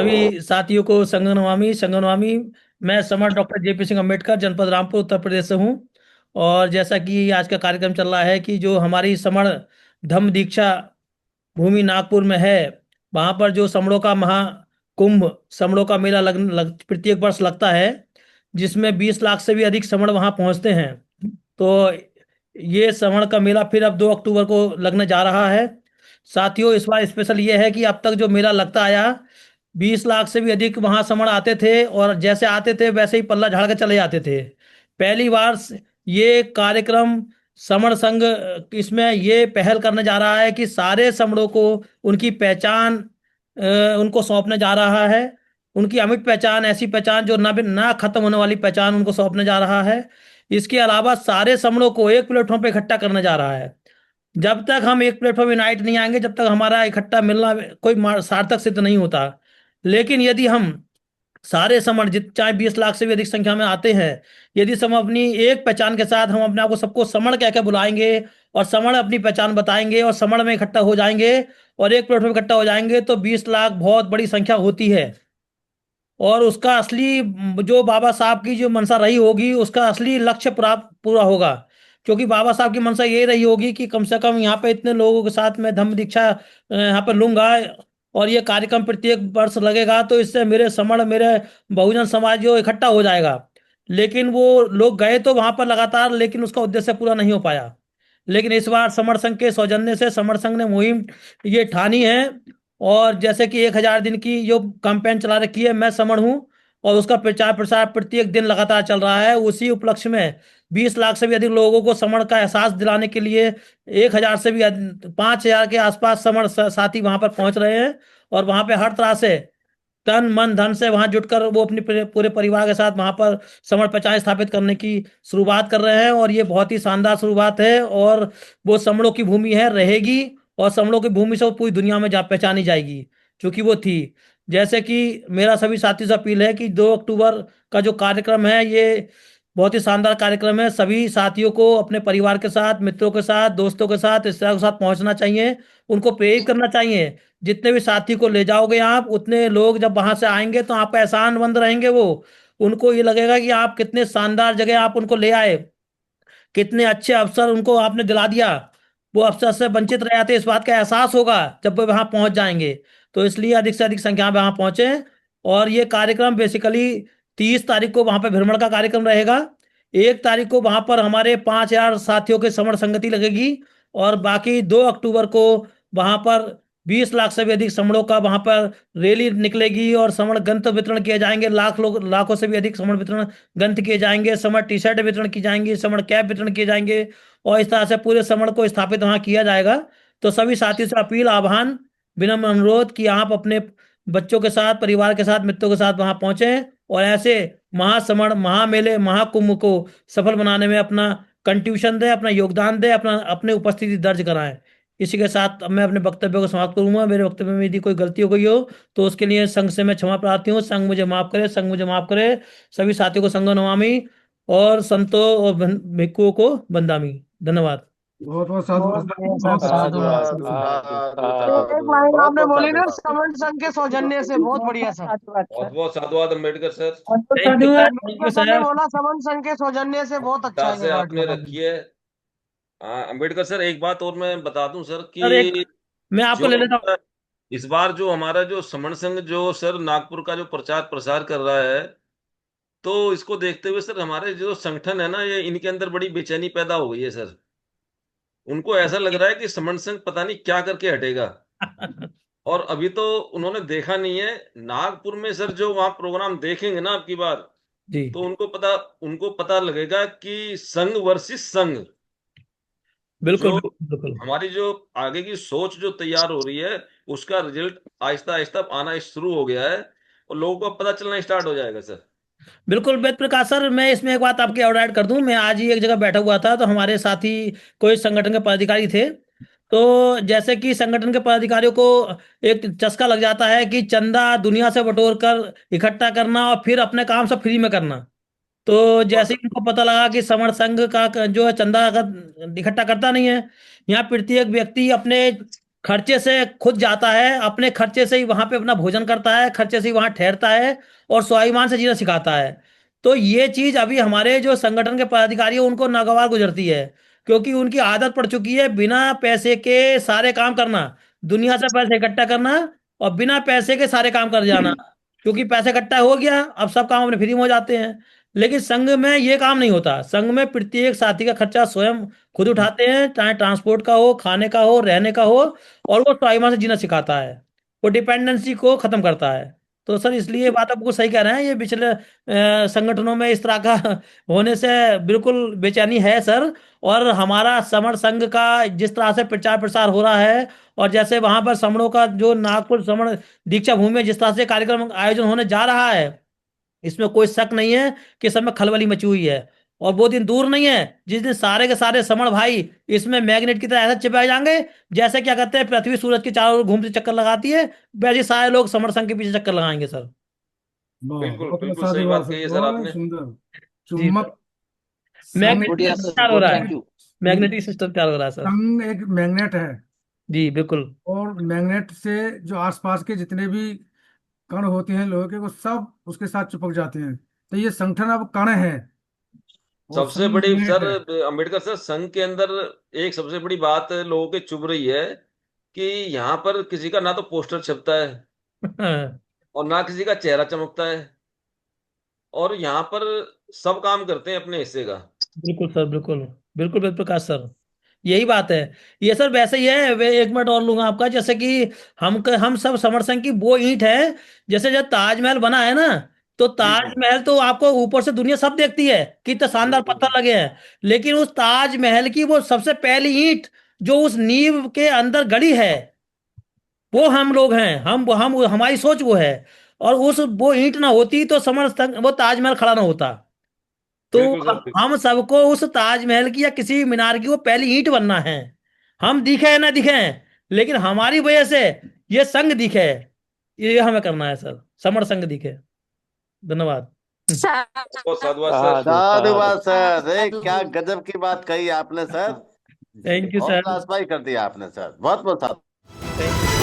सभी साथियों को संगनवामी संगनवामी। मैं summer doctor JP Singh Ambedkar, जनपद रामपुर, उत्तर प्रदेश से हूँ। और जैसा कि आज का कार्यक्रम चल रहा है कि जो हमारी समण धम्म दीक्षा भूमि नागपुर में है, वहाँ पर जो समणों का महाकुंभ, समणों का मेला प्रत्येक वर्ष लगता है, जिसमें 20 लाख से भी अधिक समण वहाँ पहुँचते हैं। तो ये समण का मेला फिर अब 2 अक्टूबर को लगने जा रहा है। साथियों, इस बार स्पेशल ये है कि अब तक जो मेला लगता आया, 20 लाख से भी अधिक वहां समण आते थे, और जैसे आते थे वैसे ही पल्ला झाड़ के चले जाते थे। पहली बार ये कार्यक्रम समण संघ इसमें ये पहल करने जा रहा है कि सारे समणों को उनकी पहचान उनको सौंपने जा रहा है। उनकी अमिट पहचान, ऐसी पहचान जो ना खत्म होने वाली पहचान उनको सौंपने जा रहा है। इसके अलावा सारे समणों को एक प्लेटफॉर्म पे इकट्ठा करने जा रहा है। जब तक हम एक प्लेटफॉर्म यूनाइट नहीं आएंगे, जब तक हमारा इकट्ठा मिलना कोई सार्थक सिद्ध नहीं होता। लेकिन यदि हम सारे समण चाहे 20 लाख से भी अधिक संख्या में आते हैं, यदि हम अपनी एक पहचान के साथ हम अपने आप को सबको समण कह के बुलाएंगे, और समण अपनी पहचान बताएंगे, और समण में इकट्ठा हो जाएंगे, और एक प्लेटफॉर्म इकट्ठा हो जाएंगे, तो 20 लाख बहुत बड़ी संख्या होती है। और उसका असली जो बाबा साहब की जो मंशा रही होगी, उसका असली लक्ष्य प्राप्त पूरा होगा। क्योंकि बाबा साहब की मंशा ये रही होगी कि कम से कम यहाँ पे इतने लोगों के साथ मैं धम्म दीक्षा यहाँ पे लूंगा, और ये कार्यक्रम प्रत्येक वर्ष लगेगा, तो इससे मेरे समण, मेरे बहुजन समाज जो इकट्ठा हो जाएगा। लेकिन वो लोग गए तो वहां पर लगातार, लेकिन उसका उद्देश्य पूरा नहीं हो पाया। लेकिन इस बार समर संघ के सौजन्य से समर संघ ने मुहिम ये ठानी है। और जैसे कि 1,000 दिन की जो कैंपेन चला रखी है, मैं समण हूँ, और उसका प्रचार प्रसार प्रत्येक दिन लगातार चल रहा है। उसी उपलक्ष्य में 20 लाख से भी अधिक लोगों को समण का एहसास दिलाने के लिए 1,000 से भी 5,000 के आसपास समण साथी वहां पर पहुंच रहे हैं। और वहां पे हर तरह से तन मन धन से वहां जुटकर वो अपने पूरे परिवार के साथ वहां पर समण पहचान स्थापित करने की शुरुआत कर रहे हैं। और ये बहुत ही शानदार शुरुआत है, और वो समणों की भूमि है, रहेगी। और समणों की भूमि से वो पूरी दुनिया में जा पहचानी जाएगी, क्योंकि वो थी। जैसे कि मेरा सभी साथियों से अपील है कि 2 अक्टूबर का जो कार्यक्रम है, ये बहुत ही शानदार कार्यक्रम है। सभी साथियों को अपने परिवार के साथ, मित्रों के साथ, दोस्तों के साथ, रिश्तेदारों के साथ पहुंचना चाहिए। उनको प्रेरित करना चाहिए। जितने भी साथी को ले जाओगे आप, उतने लोग जब वहां से आएंगे तो आपका एहसानमंद रहेंगे वो। उनको ये लगेगा कि आप कितने शानदार जगह आप उनको ले आए, कितने अच्छे अवसर उनको आपने दिला दिया। वो अवसर से वंचित रह जाते, इस बात का एहसास होगा जब वो वहां पहुंच जाएंगे। तो इसलिए अधिक से अधिक संख्या में वहां पहुंचे। और ये कार्यक्रम बेसिकली 30 तारीख को वहां पर भ्रमण का कार्यक्रम रहेगा। 1 तारीख को वहां पर हमारे 5,000 साथियों के समण संगति लगेगी। और बाकी 2 अक्टूबर को वहां पर 20 लाख से भी अधिक समणों का वहां पर रैली निकलेगी, और समण ग्रंथ वितरण किए जाएंगे। लाखों से भी अधिक समण वितरण ग्रंथ किए जाएंगे, समण टी शर्ट वितरण की जाएंगी, समण कैप वितरण किए जाएंगे। और इस तरह से पूरे समण को स्थापित वहां किया जाएगा। तो सभी साथियों से अपील, आह्वान, विनम्र अनुरोध कि आप अपने बच्चों के साथ, परिवार के साथ, मित्रों के साथ वहां पहुंचे, और ऐसे महासमण, महामेले, महाकुंभ को सफल बनाने में अपना कंट्रीब्यूशन दें, अपना योगदान दें, अपना अपनी उपस्थिति दर्ज कराएं। इसी के साथ अब मैं अपने वक्तव्य को समाप्त करूंगा। मेरे वक्तव्य में यदि कोई गलती हो गई हो तो उसके लिए संघ से मैं क्षमा प्रार्थी हूँ। संघ मुझे माफ करे, संघ मुझे माफ करे। सभी साथियों को संगो नमामि, और संतों और भिक्षुओं को बंदामी। धन्यवाद। बहुत बहुत साधु बहुत बढ़िया सर, बहुत बहुत साधु साधु साधु। साधु एक साधु, लाइन बहुत आपने बहुत बोली ना, साधुवाद। समण संघ के सौजन्य से, बहुत बहुत बढ़िया बहुत सर। साधुवाद बहुत सर। बहुत साधुवाद अम्बेडकर सर। बहुत बहुत थैंक यू साधुवाद। Sir, thank you Ambedkar sir ने सर। बोला समण संघ के सौजन्य से, बहुत अच्छा दास है ये से वर्ड आपने लगा। रखी है। हाँ अम्बेडकर सर, एक बात और मैं बता दूं सर सर एक कि मैं आपको जो ले लेता हूँ। इस बार जो हमारा जो समण संघ जो सर नागपुर का जो प्रचार प्रसार कर रहा है, तो इसको देखते हुए सर हमारे जो संगठन है ना, ये इनके अंदर बड़ी बेचैनी पैदा हो गई है सर। उनको ऐसा लग रहा है कि समण संघ पता नहीं क्या करके हटेगा। और अभी तो उन्होंने देखा नहीं है नागपुर में सर, जो वहां प्रोग्राम देखेंगे ना आपकी बार, जी, तो उनको पता लगेगा कि संघ वर्सेस संघ। बिल्कुल जो बिल्कुल बिल्कुल। हमारी जो आगे की सोच जो तैयार हो रही है, उसका रिजल्ट आहिस्ता आहिस्ता आना शुरू हो गया है, और लोगों को अब पता चलना स्टार्ट हो जाएगा सर। बिल्कुल वेद प्रकाश सर, मैं इसमें एक बात आपकी और ऐड कर दूं। मैं आज ही एक जगह बैठा हुआ था, तो हमारे साथी कोई संगठन के पदाधिकारी थे। तो जैसे कि संगठन के पदाधिकारियों को एक चस्का लग जाता है कि चंदा दुनिया से बटोर कर इकट्ठा करना, और फिर अपने काम सब फ्री में करना। तो और जैसे सर, ही उनको पता लगा कि समर संघ का जो है चंदा अगर इकट्ठा करता नहीं है, यहाँ प्रत्येक व्यक्ति अपने खर्चे से खुद जाता है, अपने खर्चे से ही वहां पे अपना भोजन करता है, खर्चे से ही वहां ठहरता है और स्वाभिमान से जीना सिखाता है। तो ये चीज अभी हमारे जो संगठन के पदाधिकारी हैं उनको नागवार गुजरती है, क्योंकि उनकी आदत पड़ चुकी है बिना पैसे के सारे काम करना, दुनिया से पैसे इकट्ठा करना और बिना पैसे के सारे काम कर जाना। क्योंकि पैसा इकट्ठा हो गया, अब सब काम अपने फ्री में हो जाते हैं। लेकिन संघ में ये काम नहीं होता। संघ में प्रत्येक साथी का खर्चा स्वयं खुद उठाते हैं, चाहे ट्रांसपोर्ट का हो, खाने का हो, रहने का हो, और वो स्वाभिमान से जीना सिखाता है, वो डिपेंडेंसी को खत्म करता है। तो सर इसलिए ये बात आपको सही कह रहे हैं, ये पिछले संगठनों में इस तरह का होने से बिल्कुल बेचैनी है सर। और हमारा समर संघ का जिस तरह से प्रचार प्रसार हो रहा है, और जैसे वहां पर समणों का जो नागपुर समण दीक्षा भूमि में जिस तरह से कार्यक्रम आयोजन होने जा रहा है, इसमें कोई शक नहीं है कि सब में खलबली मची हुई है। और वो दिन दूर नहीं है जिस दिन सारे के सारे समण भाई इसमें मैग्नेट की तरह ऐसा चिपक जाएंगे, जैसे क्या कहते हैं पृथ्वी सूरज के चारों ओर घूमते चक्कर लगाती है, वैसे ही सारे लोग समर संघ के पीछे चक्कर लगाएंगे सर। वाह, बिल्कुल बहुत बिल्कुल सही साधुवाद बात सर, कही है सर बहुत आपने। सुंदर। जी सर, चुम्बक संघ magnetic good, yes system sir, तैयार हो गुड, रहा है, थैंक यू। मैग्नेटिक सिस्टम तैयार हो रहा है सर। संघ एक मैग्नेट है, जी बिल्कुल। और मैग्नेट से जो आसपास के जितने भी कण होते हैं लोहे के, वो सब उसके साथ चिपक जाते हैं। तो ये संगठन अब कण है और सबसे संघ बड़ी मैग्नेट सर, है। अंबेडकर सर, संघ के अंदर एक सबसे बड़ी बात लोगों के चुभ रही है कि यहाँ पर किसी का ना तो पोस्टर छपता है और ना किसी का चेहरा चमकता है, और यहाँ पर सब काम करते हैं अपने हिस्से का। बिल्कुल सर, बिल्कुल बिल्कुल बिल्कुल प्रकाश सर, यही बात है। ये सर वैसे ही है, वे एक मिनट और लूंगा आपका, जैसे कि हम सब समर संघ की वो ईंट है। जैसे जब ताजमहल बना है ना, तो जी जी, ताजमहल तो आपको ऊपर से दुनिया सब देखती है कि इतने शानदार बिल्कुल पत्थर लगे हैं, लेकिन उस ताजमहल की वो सबसे पहली ईंट जो उस नींव के अंदर गड़ी है, वो हम लोग हैं। हम हमारी सोच वो है। और उस वो ईंट ना होती तो समर संघ वो ताजमहल खड़ा ना होता। तो बिल्कुल सर, हम सबको उस ताजमहल की या किसी भी मीनार की वो पहली ईंट बनना है। हम दिखे या ना दिखे, लेकिन हमारी वजह से ये संघ दिखे, ये हमें करना है सर, समर संघ दिखे। धन्यवाद। बहुत साधुवाद सर। साधुवाद सर, अरे क्या गजब की बात कही आपने सर। Thank you sir. हौसला अफजाई कर दिया आपने सर, बहुत बहुत साधु। Thank you.